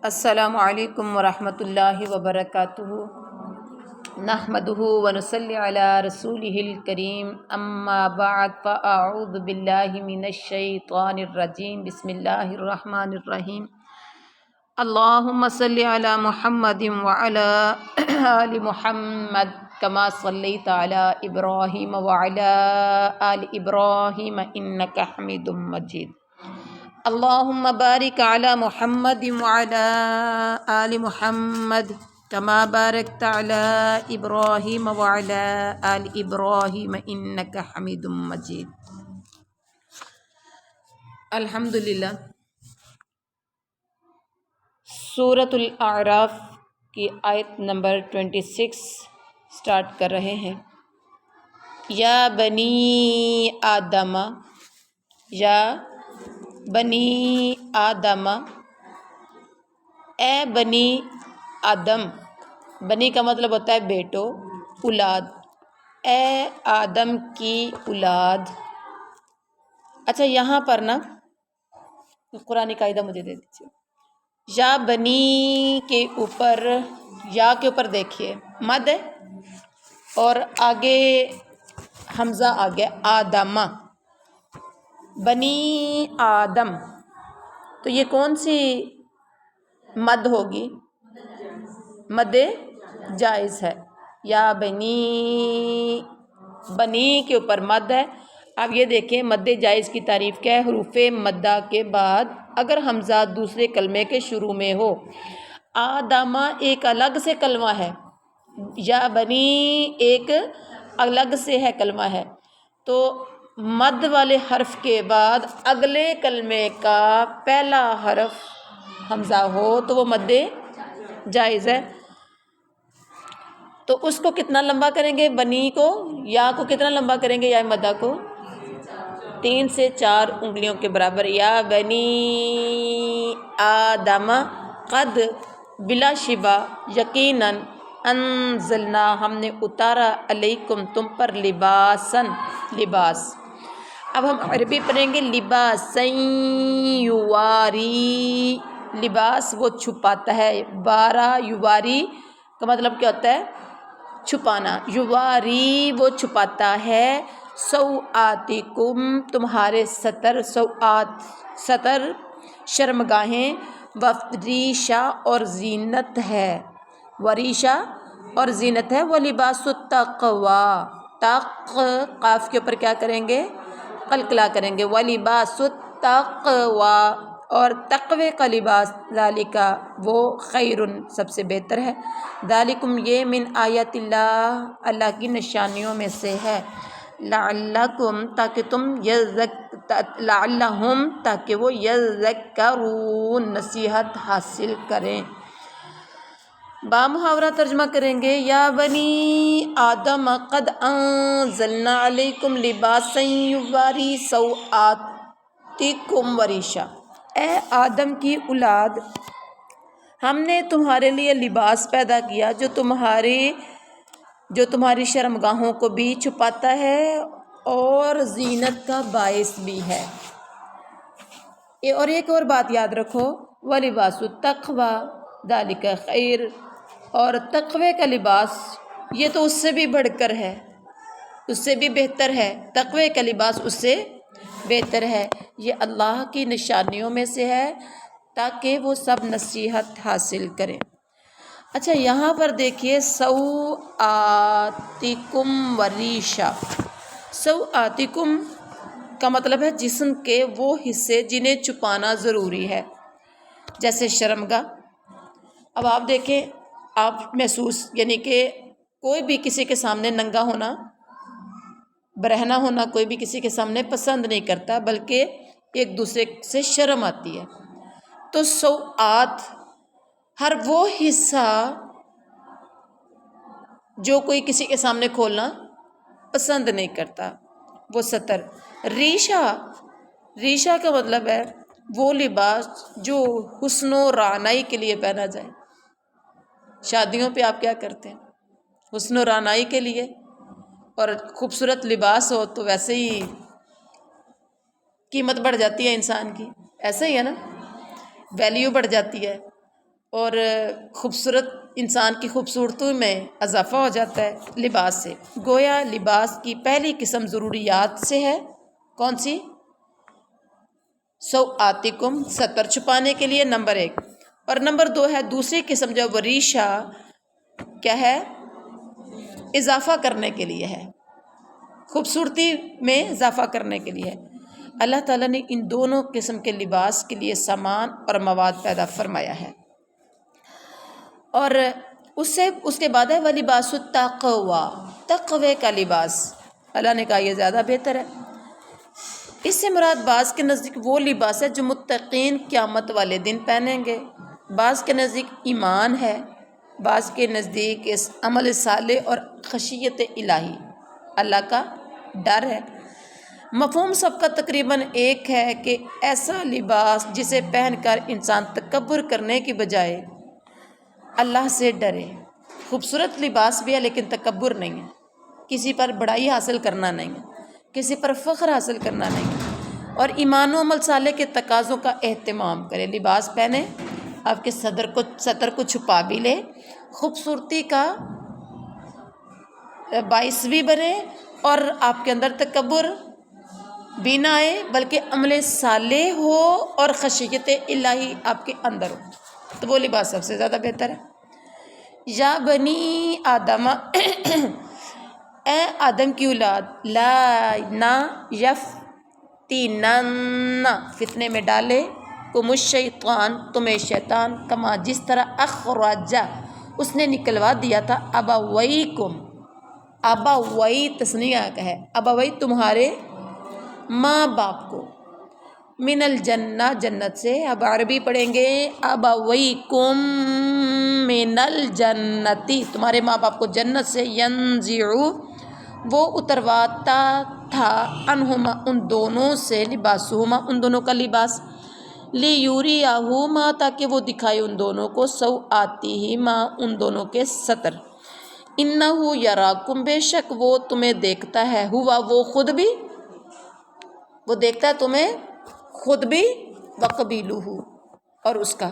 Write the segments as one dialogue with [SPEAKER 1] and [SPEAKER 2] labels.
[SPEAKER 1] السلام علیکم ورحمۃ اللہ وبرکاتہ نحمدہ ونصلی علی رسولہ الکریم اما بعد فاعوذ باللہ من الشیطان الرجیم بسم اللہ الرحمن الرحیم اللہم صلی علی محمد وعلی آل محمد کما صلیت علی ابراہیم وعلی آل ابراہیم انک حمید مجید اللہم بارک علی محمد وعلی آل محمد کما بارکت علی ابراہیم وعلی آل ابراہیم انک حمید مجید۔ الحمدللہ سورۃ الاعراف کی آیت نمبر 26 سٹارٹ کر رہے ہیں۔ یا بنی آدم، یا بنی آدم، اے بنی آدم۔ بنی کا مطلب ہوتا ہے بیٹو، اولاد، اے آدم کی اولاد۔ اچھا یہاں پر نا قرآن قاعدہ مجھے دے دیجیے۔ یا بنی کے اوپر، یا کے اوپر دیکھیے مد ہے اور آگے حمزہ آ گیا آدم، بنی آدم، تو یہ کون سی مد ہوگی؟ مد جائز ہے۔ یا بنی، بنی کے اوپر مد ہے۔ اب یہ دیکھیں مد جائز کی تعریف کیا ہے؟ حروف مدہ کے بعد اگر حمزہ دوسرے کلمے کے شروع میں ہو۔ آدمہ ایک الگ سے کلمہ ہے، یا بنی ایک الگ سے ہے کلمہ ہے، تو مد والے حرف کے بعد اگلے کلمے کا پہلا حرف حمزہ ہو تو وہ مد جائز ہے۔ تو اس کو کتنا لمبا کریں گے؟ بنی کو، یا کو کتنا لمبا کریں گے؟ یا مدہ کو 3 سے 4 انگلیوں کے برابر۔ یا بنی آدم قد، بلا شبہ، یقیناً، انزلنا ہم نے اتارا، علیکم تم پر، لباسن لباس۔ اب ہم عربی پڑھیں گے لباسن یواری، لباس وہ چھپاتا ہے، بارا یواری کا مطلب کیا ہوتا ہے؟ چھپانا۔ یواری وہ چھپاتا ہے، سوآتکم تمہارے ستر، سوآت ستر شرمگاہیں، وریشہ اور زینت ہے، وریشہ اور زینت ہے، وہ لباس التقوی، تق قاف کے اوپر کیا کریں گے؟ قلقلہ کریں گے، وَلِبَاسُ التَّقْوَىٰ، اور تقوی کا لباس، ذَلِکَ وہ خیرٌ سب سے بہتر ہے، ذَلِکُمْ یہ من آیات اللہ اللہ کی نشانیوں میں سے ہے، لعلکم تاکہ تم لعلہم تاکہ وہ یذکرون نصیحت حاصل کریں۔ با محاورہ ترجمہ کریں گے۔ یا بنی آدم قد انزلنا علیکم لباسا یواری سوآتکم وریشا، اے آدم کی اولاد ہم نے تمہارے لیے لباس پیدا کیا جو تمہاری شرمگاہوں کو بھی چھپاتا ہے اور زینت کا باعث بھی ہے۔ اور ایک اور بات یاد رکھو، وَلِبَاسُ التَّقْوَىٰ ذَلِکَ خیر، اور تقوی کا لباس یہ تو اس سے بھی بڑھ کر ہے، اس سے بھی بہتر ہے، تقوی کا لباس اس سے بہتر ہے، یہ اللہ کی نشانیوں میں سے ہے تاکہ وہ سب نصیحت حاصل کریں۔ اچھا یہاں پر دیکھیے سوآتکم وریشا، سوآتکم کا مطلب ہے جسم کے وہ حصے جنہیں چھپانا ضروری ہے، جیسے شرمگاہ۔ اب آپ دیکھیں، آپ محسوس یعنی کہ کوئی بھی کسی کے سامنے ننگا ہونا، برہنہ ہونا کوئی بھی کسی کے سامنے پسند نہیں کرتا، بلکہ ایک دوسرے سے شرم آتی ہے۔ تو سوآت ہر وہ حصہ جو کوئی کسی کے سامنے کھولنا پسند نہیں کرتا، وہ ستر۔ ریشہ، ریشہ کا مطلب ہے وہ لباس جو حسن و رعنائی کے لیے پہنا جائے۔ شادیوں پہ آپ کیا کرتے ہیں؟ حسن و رعنائی کے لیے، اور خوبصورت لباس ہو تو ویسے ہی قیمت بڑھ جاتی ہے انسان کی، ایسا ہی ہے نا، ویلیو بڑھ جاتی ہے۔ اور خوبصورت انسان کی خوبصورتی میں اضافہ ہو جاتا ہے لباس سے۔ گویا لباس کی پہلی قسم ضروریات سے ہے، کون سی؟ سوآتکم، ستر چھپانے کے لیے، نمبر 1۔ اور نمبر 2 ہے دوسری قسم جو وریشہ، کیا ہے؟ اضافہ کرنے کے لیے ہے، خوبصورتی میں اضافہ کرنے کے لیے ہے۔ اللہ تعالیٰ نے ان دونوں قسم کے لباس کے لیے سامان اور مواد پیدا فرمایا ہے۔ اور اس کے بعد ہے وَلِبَاسُ التَّقْوَىٰ، تقوی کا لباس۔ اللہ نے کہا یہ زیادہ بہتر ہے۔ اس سے مراد بعض کے نزدیک وہ لباس ہے جو متقین قیامت والے دن پہنیں گے، بعض کے نزدیک ایمان ہے، بعض کے نزدیک اس عمل صالح اور خشیت الہی، اللہ کا ڈر ہے۔ مفہوم سب کا تقریباً ایک ہے کہ ایسا لباس جسے پہن کر انسان تکبر کرنے کی بجائے اللہ سے ڈرے۔ خوبصورت لباس بھی ہے لیکن تکبر نہیں ہے، کسی پر بڑائی حاصل کرنا نہیں ہے، کسی پر فخر حاصل کرنا نہیں ہے، اور ایمان و عمل صالح کے تقاضوں کا اہتمام کرے۔ لباس پہنے، آپ کے سطر کو چھپا بھی لے، خوبصورتی کا باعث بھی بنے، اور آپ کے اندر تکبر بھی نہ آئے بلکہ عمل صالح ہو اور خشیت الہی آپ کے اندر ہو، تو وہ لباس سب سے زیادہ بہتر ہے۔ یا بنی آدم، اے آدم کی اولاد، نہ یفتنن، فتنے میں ڈالے، کم الشیطان، تمہیں شیطان، کما جس طرح اخرج، اس نے نکلوا دیا تھا، ابویکم، ابوی تثنیہ کا ہے، ابوی تمہارے ماں باپ کو، من الجنہ، جنت سے۔ اب عربی پڑھیں گے، ابویکم من الجنتی، تمہارے ماں باپ کو جنت سے، ینزعو، وہ اترواتا تھا، انہما، ان دونوں سے، لباسہما، ان دونوں کا لباس، لیوریہما، تاکہ وہ دکھائے ان دونوں کو، سوآتہما، ان دونوں کے ستر، انہو یراکم، بے شک وہ تمہیں دیکھتا ہے، ہوا وہ خود بھی، وہ دیکھتا ہے تمہیں خود بھی، وقبیلہ، اور اس کا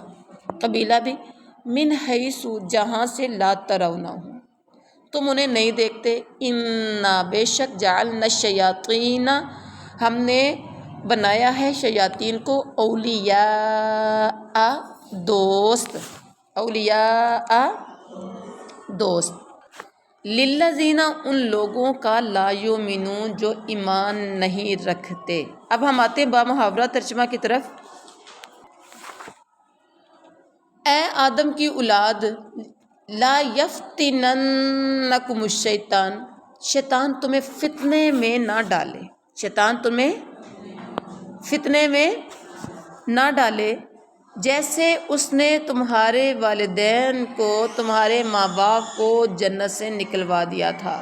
[SPEAKER 1] قبیلہ بھی، من حیث، جہاں سے، لا ترونہم، تم انہیں نہیں دیکھتے، انا، بے شک، جعلنا الشیاطین، ہم نے بنایا ہے شیاطین کو، اولیاء، دوست، اولیاء، دوست، للذین، ان لوگوں کا، لا یؤمنون، جو ایمان نہیں رکھتے۔ اب ہم آتے ہیں بامحاورہ ترجمہ کی طرف۔ اے آدم کی اولاد، لا یفتننکم الشیطان، شیطان تمہیں فتنے میں نہ ڈالے، شیطان تمہیں فتنے میں نہ ڈالے، جیسے اس نے تمہارے والدین کو، تمہارے ماں باپ کو جنت سے نکلوا دیا تھا۔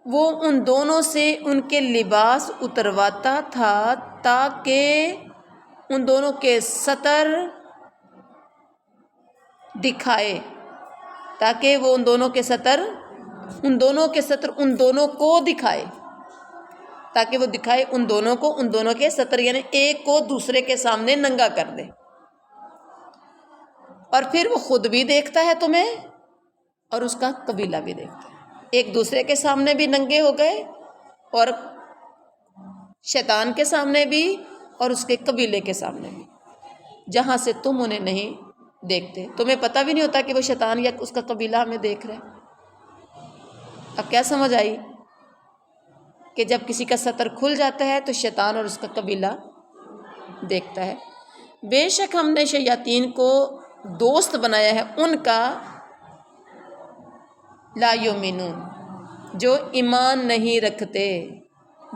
[SPEAKER 1] وہ ان دونوں سے ان کے لباس اترواتا تھا تاکہ ان دونوں کے ستر دکھائے، تاکہ وہ ان دونوں کے ستر ان دونوں کو دکھائے، تاکہ وہ دکھائے ان دونوں کو، ان دونوں کے ستر، یعنی ایک کو دوسرے کے سامنے ننگا کر دے، اور پھر وہ خود بھی دیکھتا ہے تمہیں اور اس کا قبیلہ بھی دیکھتا ہے، ایک دوسرے کے سامنے بھی ننگے ہو گئے اور شیطان کے سامنے بھی اور اس کے قبیلے کے سامنے بھی، جہاں سے تم انہیں نہیں دیکھتے، تمہیں پتہ بھی نہیں ہوتا کہ وہ شیطان یا اس کا قبیلہ ہمیں دیکھ رہے ہیں۔ اب کیا سمجھ آئی کہ جب کسی کا ستر کھل جاتا ہے تو شیطان اور اس کا قبیلہ دیکھتا ہے۔ بے شک ہم نے شیاطین کو دوست بنایا ہے ان کا، لا یؤمنون، جو ایمان نہیں رکھتے،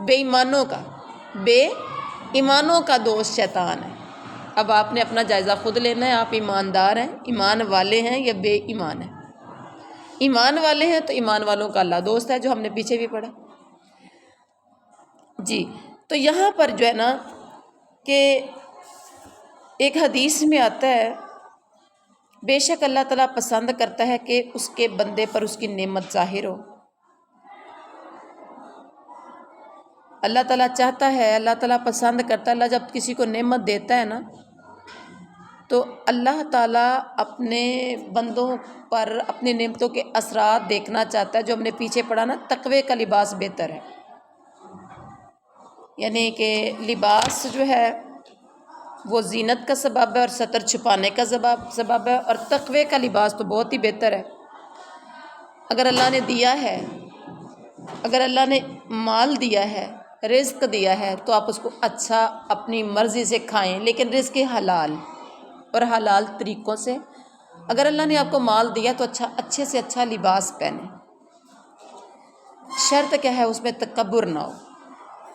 [SPEAKER 1] بے ایمانوں کا، بے ایمانوں کا دوست شیطان ہے۔ اب آپ نے اپنا جائزہ خود لینا ہے، آپ ایماندار ہیں، ایمان والے ہیں یا بے ایمان ہیں؟ ایمان والے ہیں تو ایمان والوں کا اللہ دوست ہے، جو ہم نے پیچھے بھی پڑھا جی۔ تو یہاں پر جو ہے نا کہ ایک حدیث میں آتا ہے، بے شک اللہ تعالیٰ پسند کرتا ہے کہ اس کے بندے پر اس کی نعمت ظاہر ہو۔ اللہ تعالیٰ چاہتا ہے، اللہ تعالیٰ پسند کرتا ہے، اللہ جب کسی کو نعمت دیتا ہے نا تو اللہ تعالیٰ اپنے بندوں پر اپنی نعمتوں کے اثرات دیکھنا چاہتا ہے. جو ہم نے پیچھے پڑھا نا، تقوی کا لباس بہتر ہے، یعنی کہ لباس جو ہے وہ زینت کا سبب ہے اور ستر چھپانے کا سبب ہے، اور تقوی کا لباس تو بہت ہی بہتر ہے. اگر اللہ نے دیا ہے، اگر اللہ نے مال دیا ہے، رزق دیا ہے، تو آپ اس کو اچھا اپنی مرضی سے کھائیں، لیکن رزق حلال اور حلال طریقوں سے. اگر اللہ نے آپ کو مال دیا تو اچھے سے اچھا لباس پہنیں. شرط کیا ہے؟ اس میں تکبر نہ ہو،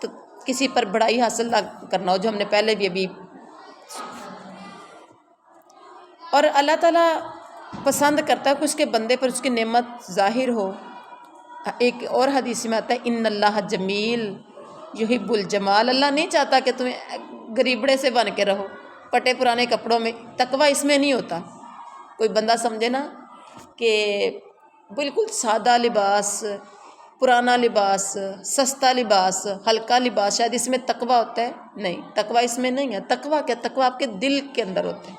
[SPEAKER 1] تو کسی پر بڑائی حاصل نہ کرنا ہو، جو ہم نے پہلے بھی ابھی. اور اللہ تعالیٰ پسند کرتا ہے کہ اس کے بندے پر اس کی نعمت ظاہر ہو. ایک اور حدیث میں آتا ہے ان اللہ جمیل یحب الجمال. اللہ نہیں چاہتا کہ تمہیں غریبڑے سے بن کے رہو، پٹے پرانے کپڑوں میں. تقویٰ اس میں نہیں ہوتا. کوئی بندہ سمجھے نا کہ بالکل سادہ لباس، پرانا لباس، سستا لباس، ہلکا لباس، شاید اس میں تقویٰ ہوتا ہے. نہیں، تقویٰ اس میں نہیں ہے. تقویٰ کیا؟ تقویٰ آپ کے دل کے اندر ہوتا ہے.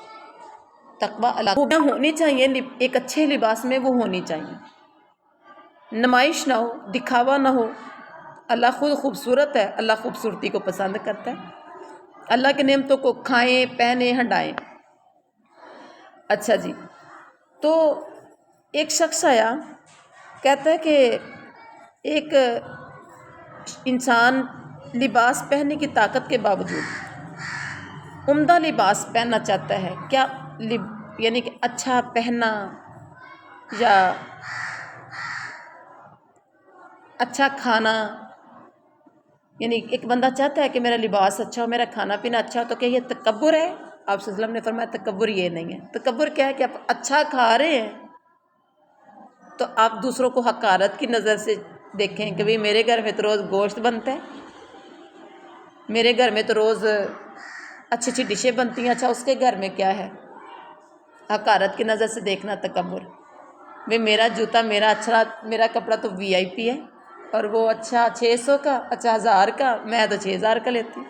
[SPEAKER 1] تقویٰ اللہ ہونی چاہیے، ایک اچھے لباس میں وہ ہونی چاہیے. نمائش نہ ہو، دکھاوا نہ ہو. اللہ خود خوبصورت ہے، اللہ خوبصورتی کو پسند کرتا ہے. اللہ کے نعمتوں کو کھائیں، پہنیں، ہنڈائیں. اچھا جی، تو ایک شخص آیا، کہتا ہے کہ ایک انسان لباس پہننے کی طاقت کے باوجود عمدہ لباس پہننا چاہتا ہے. کیا یعنی کہ اچھا پہننا یا اچھا کھانا. یعنی ایک بندہ چاہتا ہے کہ میرا لباس اچھا ہو، میرا کھانا پینا اچھا ہو. تو کیا یہ تکبر ہے؟ آپ صلی اللہ علیہ وسلم نے فرمایا تکبر یہ نہیں ہے. تکبر کیا ہے؟ کہ آپ اچھا کھا رہے ہیں تو آپ دوسروں کو حقارت کی نظر سے دیکھیں کہ بھئی میرے گھر میں تو روز گوشت بنتا ہے، میرے گھر میں تو روز اچھی اچھی ڈشیں بنتی ہیں. اچھا اس کے گھر میں کیا ہے؟ حقارت کی نظر سے دیکھنا تکبر. بھئی میرا جوتا، میرا اچھا، میرا کپڑا تو VIP ہے، اور وہ اچھا 600 کا، اچھا 1000 کا، میں تو 6000 کا لیتی ہوں،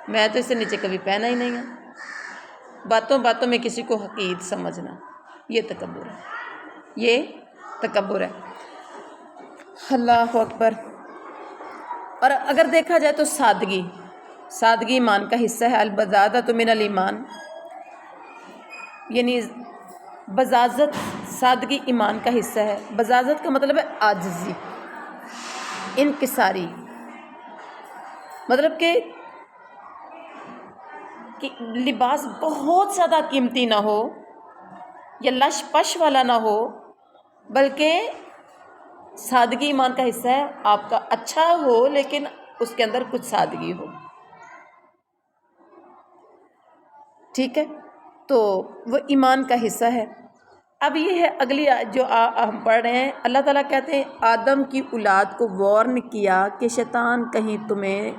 [SPEAKER 1] میں تو اس سے نیچے کبھی پہنا ہی نہیں ہے. باتوں باتوں میں کسی کو حقیر سمجھنا، یہ تکبر ہے، یہ تکبر ہے. اللہ اکبر. اور اگر دیکھا جائے تو سادگی ایمان کا حصہ ہے. البذاذۃ من الایمان، یعنی بزازت، سادگی ایمان کا حصہ ہے. بزازت کا مطلب ہے عاجزی، انکساری. مطلب کہ لباس بہت زیادہ قیمتی نہ ہو یا لش پش والا نہ ہو، بلکہ سادگی ایمان کا حصہ ہے. آپ کا اچھا ہو لیکن اس کے اندر کچھ سادگی ہو. ٹھیک ہے، تو وہ ایمان کا حصہ ہے. اب یہ ہے اگلی جو ہم پڑھ رہے ہیں. اللہ تعالیٰ کہتے ہیں آدم کی اولاد کو وارن کیا کہ شیطان کہیں تمہیں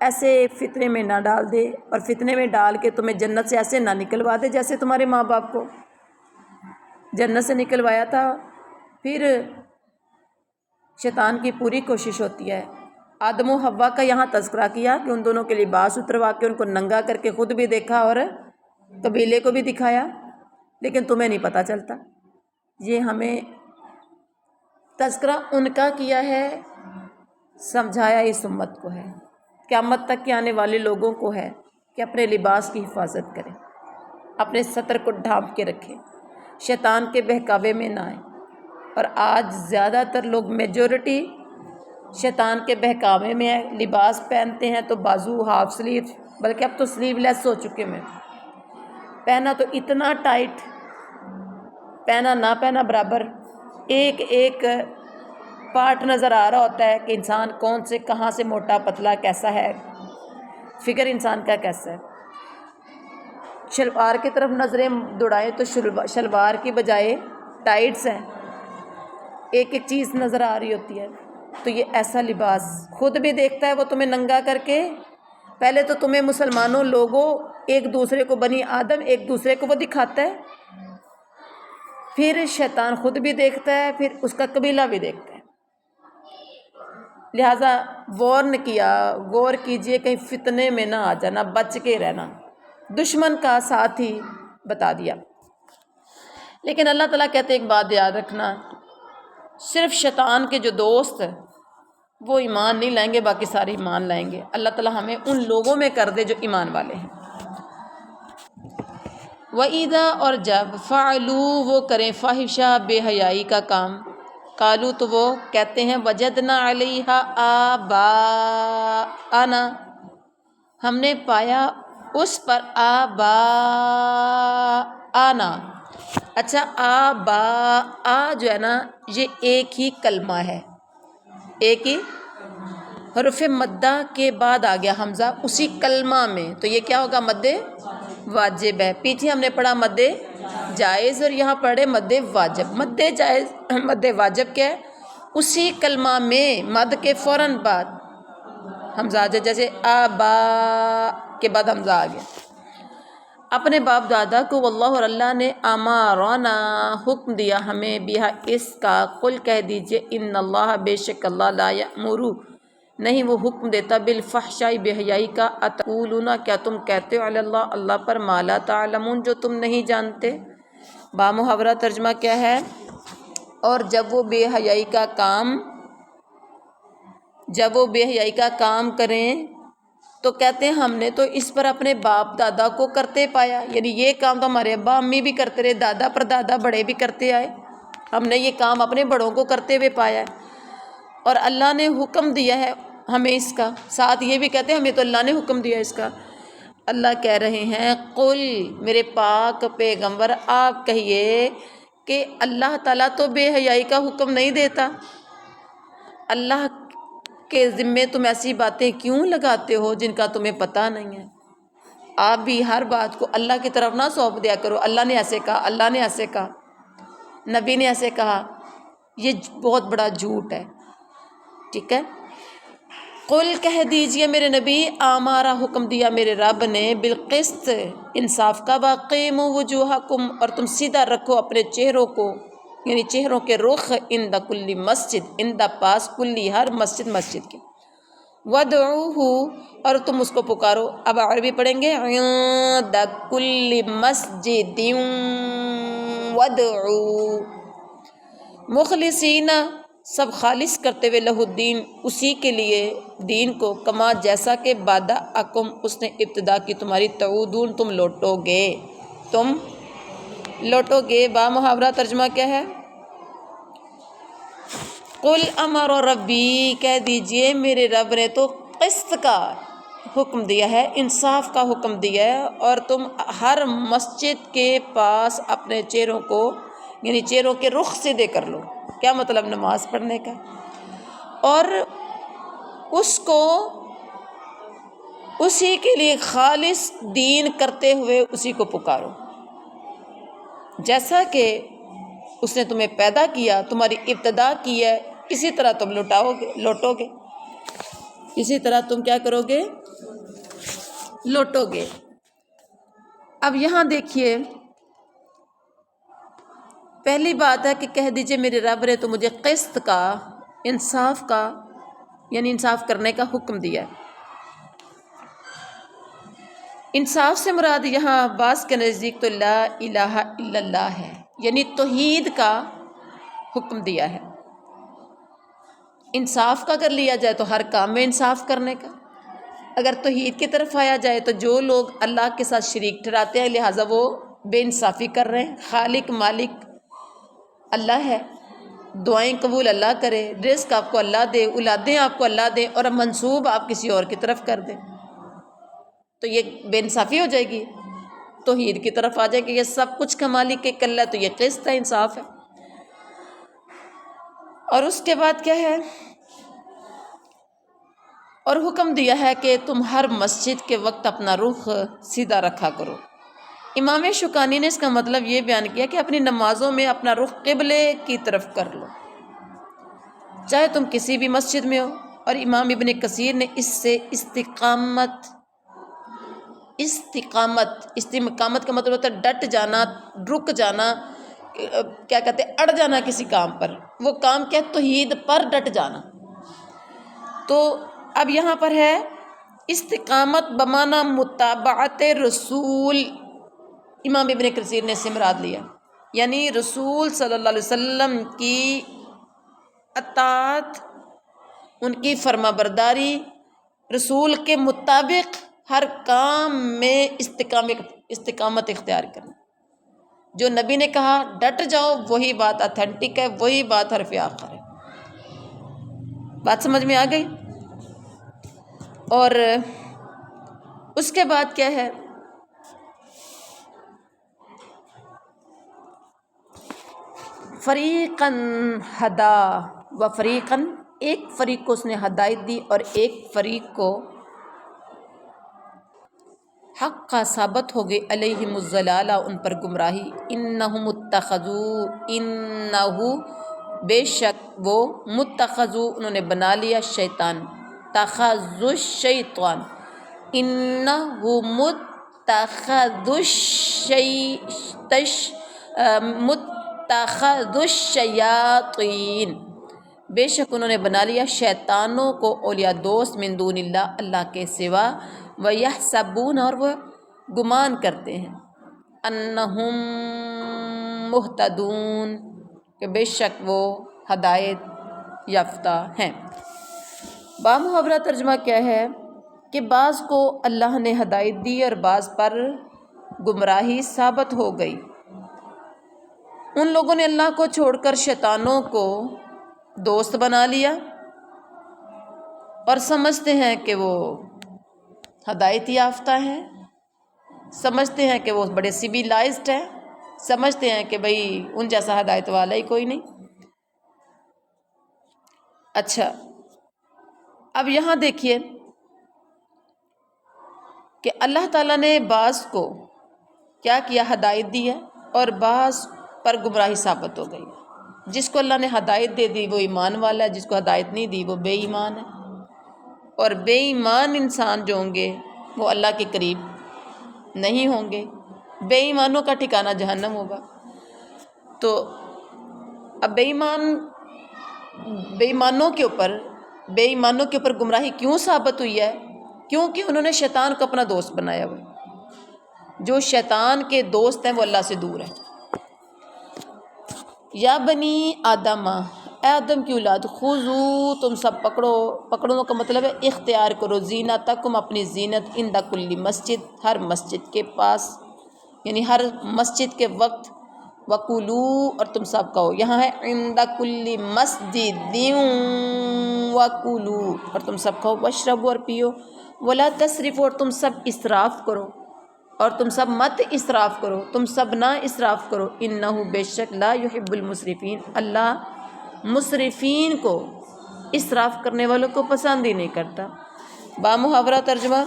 [SPEAKER 1] ایسے فتنے میں نہ ڈال دے، اور فتنے میں ڈال کے تمہیں جنت سے ایسے نہ نکلوا دے جیسے تمہارے ماں باپ کو جنت سے نکلوایا تھا. پھر شیطان کی پوری کوشش ہوتی ہے. آدم و حوا کا یہاں تذکرہ کیا کہ ان دونوں کے لباس اتروا کے ان کو ننگا کر کے خود بھی دیکھا اور قبیلے کو بھی دکھایا، لیکن تمہیں نہیں پتہ چلتا. یہ ہمیں تذکرہ ان کا کیا ہے، سمجھایا اس امت کو ہے، قیامت تک کے آنے والے لوگوں کو ہے کہ اپنے لباس کی حفاظت کریں، اپنے ستر کو ڈھانپ کے رکھیں، شیطان کے بہکاوے میں نہ آئیں. اور آج زیادہ تر لوگ، میجورٹی شیطان کے بہکاوے میں ہے. لباس پہنتے ہیں تو بازو ہاف سلیو، بلکہ اب تو سلیو لیس ہو چکے میں. پہنا تو اتنا ٹائٹ، پہنا نہ پہنا برابر. ایک ایک پارٹ نظر آ رہا ہوتا ہے کہ انسان کون سے کہاں سے موٹا پتلا کیسا ہے، فگر انسان کا کیسا ہے. شلوار کی طرف نظریں دوڑائیں تو شلوار کی بجائے ٹائٹس ہیں، ایک ایک چیز نظر آ رہی ہوتی ہے. تو یہ ایسا لباس خود بھی دیکھتا ہے وہ تمہیں ننگا کر کے. پہلے تو تمہیں مسلمانوں لوگوں ایک دوسرے کو، بنی آدم ایک دوسرے کو وہ دکھاتا ہے، پھر شیطان خود بھی دیکھتا ہے، پھر اس کا قبیلہ بھی دیکھتا ہے. لہٰذا وارن کیا، غور کیجئے کہیں فتنے میں نہ آ جانا، بچ کے رہنا. دشمن کا ساتھی بتا دیا۔ لیکن اللہ تعالیٰ کہتے ایک بات یاد رکھنا، صرف شیطان کے جو دوست وہ ایمان نہیں لائیں گے، باقی سارے ایمان لائیں گے۔ اللہ تعالیٰ ہمیں ان لوگوں میں کر دے جو ایمان والے ہیں۔ وَإِذَا اور جب فعلوا وہ کریں فاحشہ بے حیائی کا کام، قالوا تو وہ کہتے ہیں وجدنا علیہا آباءنا ہم نے پایا اس پر آباءنا۔ اچھا آباء جو ہے نا یہ ایک ہی کلمہ ہے، ایک ہی حرف مدہ کے بعد آ گیا حمزہ اسی کلمہ میں، تو یہ کیا ہوگا؟ مد واجب ہے۔ پیچھے ہم نے پڑھا مد جائز اور یہاں پڑھے مد واجب۔ مد جائز مد واجب کیا ہے؟ اسی کلمہ میں مد کے فوراً بعد حمزہ آ جائے، جیسے آبا کے بعد حمزہ آ گیا۔ اپنے باپ دادا کو واللہ اور اللہ نے امارنا حکم دیا ہمیں بہا اس کا، قل کہہ دیجئے ان اللہ بے شک اللہ لا یأمر نہیں وہ حکم دیتا بالفحشاء بے حیائی کا، اتقولون کیا تم کہتے ہو علی اللہ اللہ پر ما لا تعلمون جو تم نہیں جانتے۔ با محاورہ ترجمہ کیا ہے؟ اور جب وہ بے حیائی کا کام کریں تو کہتے ہیں ہم نے تو اس پر اپنے باپ دادا کو کرتے پایا، یعنی یہ کام تو ہمارے ابا امی بھی کرتے رہے، دادا پر دادا بڑے بھی کرتے آئے، ہم نے یہ کام اپنے بڑوں کو کرتے ہوئے پایا ہے، اور اللہ نے حکم دیا ہے ہمیں اس کا، ساتھ یہ بھی کہتے ہیں ہمیں تو اللہ نے حکم دیا اس کا۔ اللہ کہہ رہے ہیں قل میرے پاک پیغمبر آپ کہیے کہ اللہ تعالیٰ تو بے حیائی کا حکم نہیں دیتا، اللہ کے ذمے تم ایسی باتیں کیوں لگاتے ہو جن کا تمہیں پتہ نہیں ہے؟ آپ بھی ہر بات کو اللہ کی طرف نہ سونپ دیا کرو، اللہ نے ایسے کہا، اللہ نے ایسے کہا، نبی نے ایسے کہا، یہ بہت بڑا جھوٹ ہے، ٹھیک ہے؟ قل کہہ دیجئے میرے نبی ہمارا حکم دیا میرے رب نے بالقسط انصاف کا، واقیموا وجوہکم اور تم سیدھا رکھو اپنے چہروں کو، یعنی چہروں کے رخ عند کل مسجد عند پاس کلی ہر مسجد کے، وادعوہ اور تم اس کو پکارو، اب عربی پڑھیں گے عند کل مسجد وادعو مخلصین سب خالص کرتے ہوئے لہ الدین اسی کے لیے دین کو، کما جیسا کہ بدأکم اس نے ابتدا کی تمہاری، تعودون تم لوٹو گے۔ با محاورہ ترجمہ کیا ہے؟ قل امر ربی کہہ دیجئے میرے رب نے تو قسط کا حکم دیا ہے، انصاف کا حکم دیا ہے، اور تم ہر مسجد کے پاس اپنے چہروں کو یعنی چہروں کے رخ سیدھے کر لو۔ کیا مطلب نماز پڑھنے کا؟ اور اس کو اسی کے لیے خالص دین کرتے ہوئے اسی کو پکارو، جیسا کہ اس نے تمہیں پیدا کیا، تمہاری ابتدا کی ہے، اسی طرح تم لوٹو گے، اسی طرح تم کیا کرو گے؟ لوٹو گے۔ اب یہاں دیکھیے پہلی بات ہے کہ کہہ دیجئے میرے رب نے تو مجھے قسط کا، انصاف کا یعنی انصاف کرنے کا حکم دیا ہے۔ انصاف سے مراد یہاں بعض کے نزدیک تو لا الہ الا اللہ ہے، یعنی توحید کا حکم دیا ہے۔ انصاف کا اگر لیا جائے تو ہر کام میں انصاف کرنے کا، اگر توحید کی طرف آیا جائے تو جو لوگ اللہ کے ساتھ شریک ٹھہراتے ہیں لہٰذا وہ بے انصافی کر رہے ہیں۔ خالق مالک اللہ ہے، دعائیں قبول اللہ کرے، رزق آپ کو اللہ دے، اولادیں آپ کو اللہ دے، اور منسوب آپ کسی اور کی طرف کر دیں تو یہ بے انصافی ہو جائے گی، توحید کی طرف آ جائے گی، یہ سب کچھ کا مالک ایک اللہ ہے، تو یہ قسط ہے، انصاف ہے۔ اور اس کے بعد کیا ہے؟ اور حکم دیا ہے کہ تم ہر مسجد کے وقت اپنا رخ سیدھا رکھا کرو۔ امام شوکانی نے اس کا مطلب یہ بیان کیا کہ اپنی نمازوں میں اپنا رخ قبلے کی طرف کر لو، چاہے تم کسی بھی مسجد میں ہو۔ اور امام ابن کثیر نے اس سے استقامت کا مطلب ہوتا ہے ڈٹ جانا، رک جانا، کیا کہتے ہیں اڑ جانا کسی کام پر، وہ کام کیا ہے؟ توحید پر ڈٹ جانا۔ تو اب یہاں پر ہے استقامت بمانا متابعت رسول، امام ابن کثیر نے سے مراد لیا، یعنی رسول صلی اللہ علیہ وسلم کی اطاعت، ان کی فرما برداری، رسول کے مطابق ہر کام میں استقامت اختیار کرنا۔ جو نبی نے کہا ڈٹ جاؤ، وہی بات اتھینٹک ہے، وہی بات حرف آخر ہے۔ بات سمجھ میں آ گئی؟ اور اس کے بعد کیا ہے؟ فریقاً ہدا و فریقاً، ایک فریق کو اس نے ہدایت دی اور ایک فریق کو حق کا ثابت ہو گئی، علیہم الضلالہ، ان پر گمراہی، انہم اتخذوا، انہو بے شک وہ، متخذوا انہوں نے بنا لیا، شیطان، تخذوا الشیطان، انہو متخذوا الشیاطین، بے شک انہوں نے بنا لیا شیطانوں کو اولیاء دوست، من دون اللہ، اللہ کے سوا، وَيَحْسَبُونَ، اور وہ گمان کرتے ہیں، انہم مہتدون، کہ بے شک وہ ہدایت یافتہ ہیں۔ بامحاورہ ترجمہ کیا ہے کہ بعض کو اللہ نے ہدایت دی اور بعض پر گمراہی ثابت ہو گئی۔ ان لوگوں نے اللہ کو چھوڑ کر شیطانوں کو دوست بنا لیا اور سمجھتے ہیں کہ وہ ہدایت یافتہ ہیں، سمجھتے ہیں کہ وہ بڑے سویلائزڈ ہیں، سمجھتے ہیں کہ بھئی ان جیسا ہدایت والا ہی کوئی نہیں۔ اچھا، اب یہاں دیکھیے کہ اللہ تعالیٰ نے بعض کو کیا کیا، ہدایت دی ہے، اور بعض پر گمراہی ثابت ہو گئی۔ جس کو اللہ نے ہدایت دے دی وہ ایمان والا ہے، جس کو ہدایت نہیں دی وہ بے ایمان ہے، اور بے ایمان انسان جو ہوں گے وہ اللہ کے قریب نہیں ہوں گے، بے ایمانوں کا ٹھکانہ جہنم ہوگا۔ تو اب بے ایمانوں کے اوپر گمراہی کیوں ثابت ہوئی ہے؟ کیونکہ انہوں نے شیطان کو اپنا دوست بنایا ہوا ہے۔ جو شیطان کے دوست ہیں وہ اللہ سے دور ہیں۔ یا بنی آدم، اے آدم کی اولاد، خذو، تم سب پکڑو کا مطلب ہے اختیار کرو، زینتکم، اپنی زینت، عند کل مسجد، ہر مسجد کے پاس، یعنی ہر مسجد کے وقت، وکلو، اور تم سب کہو، یہاں ہے عند کل مسجد وکلو، اور تم سب کہو، واشربوا، اور پیو، ولا تسرفوا، اور تم سب اسراف کرو، اور تم سب مت اسراف کرو، تم سب نہ اسراف کرو، انہو بے شک، لا یحب المسرفین، اللہ مسرفین کو، اسراف کرنے والوں کو پسند ہی نہیں کرتا۔ بامحاورہ ترجمہ،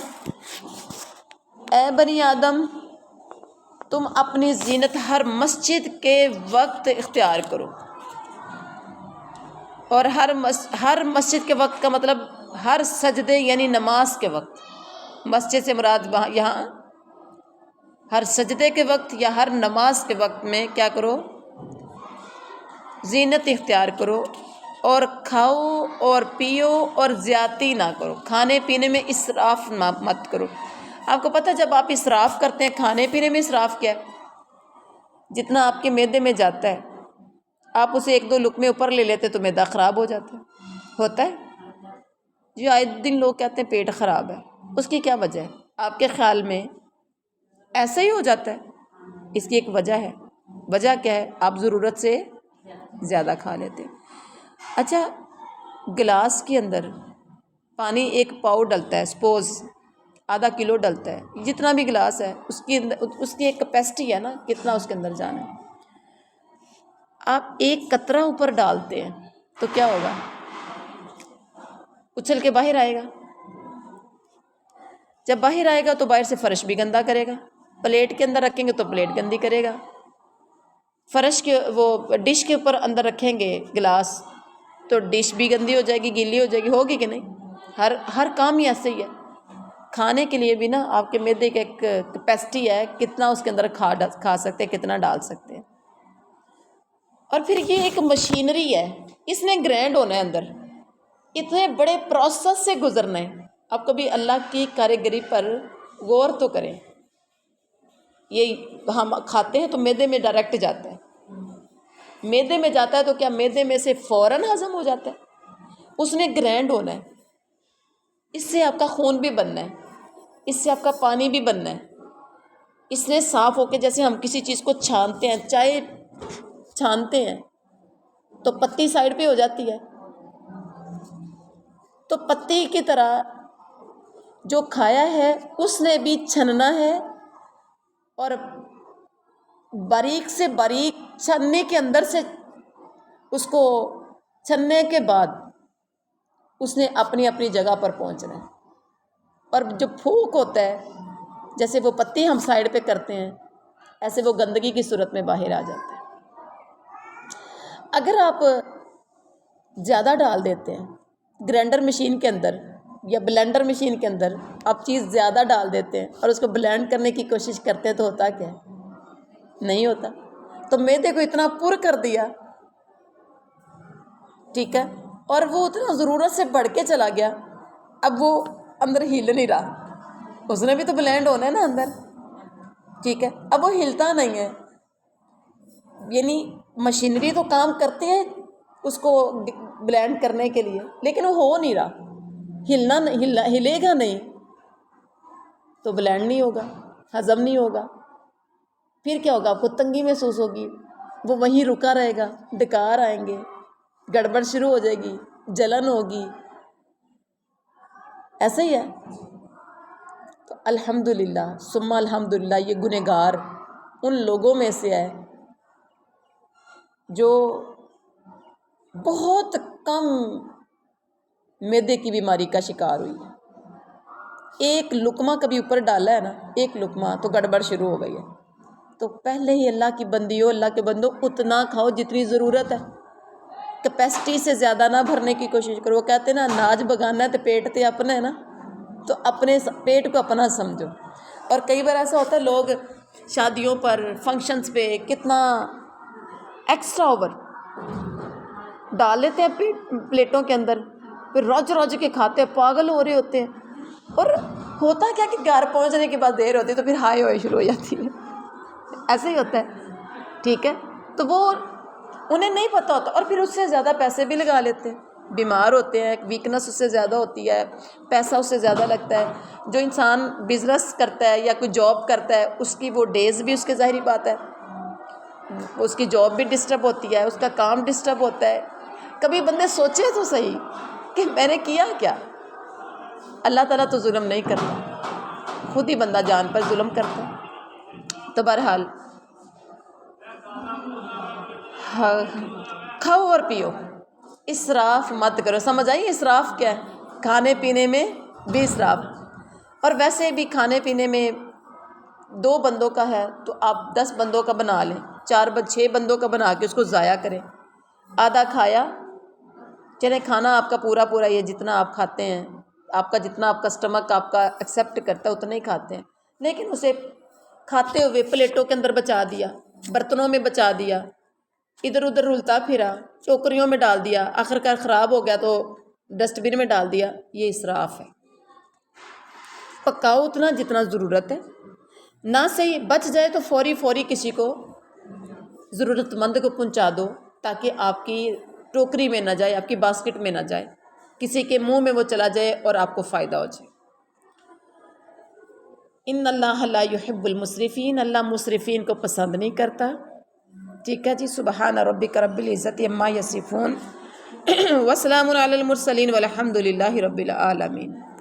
[SPEAKER 1] اے بنی آدم، تم اپنی زینت ہر مسجد کے وقت اختیار کرو، اور ہر مسجد کے وقت کا مطلب ہر سجدے یعنی نماز کے وقت، مسجد سے مراد یہاں ہر سجدے کے وقت یا ہر نماز کے وقت میں کیا کرو، زینت اختیار کرو، اور کھاؤ اور پیو اور زیادتی نہ کرو، کھانے پینے میں اسراف مت کرو۔ آپ کو پتہ جب آپ اسراف کرتے ہیں، کھانے پینے میں اسراف کیا ہے؟ جتنا آپ کے معدے میں جاتا ہے آپ اسے ایک دو لقمے اوپر لے لیتے تو معدہ خراب ہو جاتا ہے، ہوتا ہے جی، آئے دن لوگ کہتے ہیں پیٹ خراب ہے، اس کی کیا وجہ ہے؟ آپ کے خیال میں ایسا ہی ہو جاتا ہے؟ اس کی ایک وجہ ہے۔ وجہ کیا ہے؟ آپ ضرورت سے زیادہ کھا لیتے ہیں۔ اچھا، گلاس کے اندر پانی ایک پاؤ ڈلتا ہے، سپوز آدھا کلو ڈلتا ہے، جتنا بھی گلاس ہے اس کی ایک کیپیسٹی ہے نا، کتنا اس کے اندر جانا ہے۔ آپ ایک قطرہ اوپر ڈالتے ہیں تو کیا ہوگا؟ اچھل کے باہر آئے گا۔ جب باہر آئے گا تو باہر سے فرش بھی گندا کرے گا، پلیٹ کے اندر رکھیں گے تو پلیٹ گندی کرے گا، فرش کے ڈش کے اوپر اندر رکھیں گے گلاس تو ڈش بھی گندی ہو جائے گی، گیلی ہو جائے گی، ہوگی کہ نہیں؟ ہر کام ہی ایسے ہی ہے۔ کھانے کے لیے بھی نا آپ کے معدے کی ایک کیپیسٹی ہے، کتنا اس کے اندر کھا سکتے ہیں، کتنا ڈال سکتے ہیں۔ اور پھر یہ ایک مشینری ہے، اس نے گرینڈ ہونا ہے، اندر اتنے بڑے پروسیس سے گزرنا ہے، آپ کبھی اللہ کی کاریگری پر غور تو کریں. یہ ہم کھاتے ہیں تو معدے میں ڈائریکٹ جاتا ہے. معدے میں جاتا ہے تو کیا معدے میں سے فوراً ہضم ہو جاتا ہے؟ اس نے گرینڈ ہونا ہے. اس سے آپ کا خون بھی بننا ہے، اس سے آپ کا پانی بھی بننا ہے. اس نے صاف ہو کے، جیسے ہم کسی چیز کو چھانتے ہیں، چائے چھانتے ہیں تو پتی سائڈ پہ ہو جاتی ہے، تو پتی کی طرح جو کھایا ہے اس نے بھی چھننا ہے، اور باریک سے باریک چھننے کے اندر سے اس کو چھننے کے بعد اس نے اپنی اپنی جگہ پر پہنچنا ہے. اور جو پھونک ہوتا ہے، جیسے وہ پتی ہم سائڈ پہ کرتے ہیں، ایسے وہ گندگی کی صورت میں باہر آ جاتا ہے. اگر آپ زیادہ ڈال دیتے ہیں گرینڈر مشین کے اندر یا بلینڈر مشین کے اندر، آپ چیز زیادہ ڈال دیتے ہیں اور اس کو بلینڈ کرنے کی کوشش کرتے ہیں تو ہوتا کیا ہے؟ نہیں ہوتا. تو معدے کو اتنا پر کر دیا، ٹھیک ہے، اور وہ اتنا ضرورت سے بڑھ کے چلا گیا، اب وہ اندر ہل نہیں رہا. اس نے بھی تو بلینڈ ہونا ہے نا اندر، ٹھیک ہے، اب وہ ہلتا نہیں ہے. یعنی مشینری تو کام کرتے ہیں اس کو بلینڈ کرنے کے لیے، لیکن وہ ہو نہیں رہا، ہلے گا نہیں تو بلینڈ نہیں ہوگا، ہضم نہیں ہوگا. پھر کیا ہوگا؟ آپ کو تنگی محسوس ہوگی، وہ وہیں رکا رہے گا، ڈکار آئیں گے، گڑبڑ شروع ہو جائے گی، جلن ہوگی. ایسا ہی ہے. تو الحمدللہ ثم الحمدللہ یہ گنہگار ان لوگوں میں سے ہے جو بہت کم معدے کی بیماری کا شکار ہوئی ہے. ایک لقمہ کبھی اوپر ڈالا ہے نا، ایک لقمہ، تو گڑبڑ شروع ہو گئی ہے. تو پہلے ہی اللہ کی بندیوں، اللہ کے بندوں، اتنا کھاؤ جتنی ضرورت ہے. کیپیسٹی سے زیادہ نہ بھرنے کی کوشش کرو. وہ کہتے ہیں نا، ناج بگانا ہے تو پیٹ تے اپنا ہے نا، تو اپنے پیٹ کو اپنا سمجھو. اور کئی بار ایسا ہوتا ہے، لوگ شادیوں پر، فنکشنز پہ کتنا ایکسٹرا اوور ڈال لیتے ہیں پلیٹوں کے اندر، پھر روج روج کے کھاتے ہیں، پاگل ہو رہے ہوتے ہیں. اور ہوتا کیا کہ گھر پہنچنے کے بعد دیر ہوتی ہے تو پھر ہائے ہوئے شروع ہو جاتی ہے. ایسے ہی ہوتا ہے، ٹھیک ہے. تو وہ انہیں نہیں پتہ ہوتا، اور پھر اس سے زیادہ پیسے بھی لگا لیتے ہیں. بیمار ہوتے ہیں، ویکنس اس سے زیادہ ہوتی ہے، پیسہ اس سے زیادہ لگتا ہے. جو انسان بزنس کرتا ہے یا کوئی جاب کرتا ہے، اس کی وہ ڈیز بھی، اس کے ظاہری بات ہے اس کی جاب بھی ڈسٹرب ہوتی ہے، اس کا کام ڈسٹرب ہوتا ہے. کبھی بندے سوچے تو صحیح کہ میں نے کیا کیا. اللہ تعالیٰ تو ظلم نہیں کرتا، خود ہی بندہ جان پر ظلم کرتا ہے. تو بہرحال کھاؤ اور پیو، اسراف مت کرو. سمجھ آئی اسراف کیا ہے؟ کھانے پینے میں بھی اسراف. اور ویسے بھی کھانے پینے میں 2 بندوں کا ہے تو آپ 10 بندوں کا بنا لیں، 6 بندوں کا بنا کے اس کو ضائع کریں. آدھا کھایا، چلیں کھانا آپ کا پورا پورا یہ جتنا آپ کھاتے ہیں، آپ کا جتنا آپ کا اسٹمک آپ کا ایکسیپٹ کرتا ہے اتنا ہی کھاتے ہیں، لیکن اسے کھاتے ہوئے پلیٹوں کے اندر بچا دیا، برتنوں میں بچا دیا، ادھر ادھر رلتا پھرا، ٹوکریوں میں ڈال دیا، آخرکار خراب ہو گیا تو ڈسٹ بن میں ڈال دیا. یہ اسراف ہے. پکاؤ اتنا جتنا ضرورت ہے، نہ صحیح بچ جائے تو فوری کسی کو ضرورت مند کو پہنچا دو، تاکہ آپ کی ٹوکری میں نہ جائے، آپ کی باسکٹ میں نہ جائے، کسی کے منہ میں وہ چلا جائے اور آپ کو فائدہ ہو جائے. ان اللہ لا یحب المسرفین، اللہ مسرفین کو پسند نہیں کرتا. ٹھیک ہے جی. سبحان ربک رب العزت عما یصفون وسلام علی المرسلین والحمد للہ رب العالمین.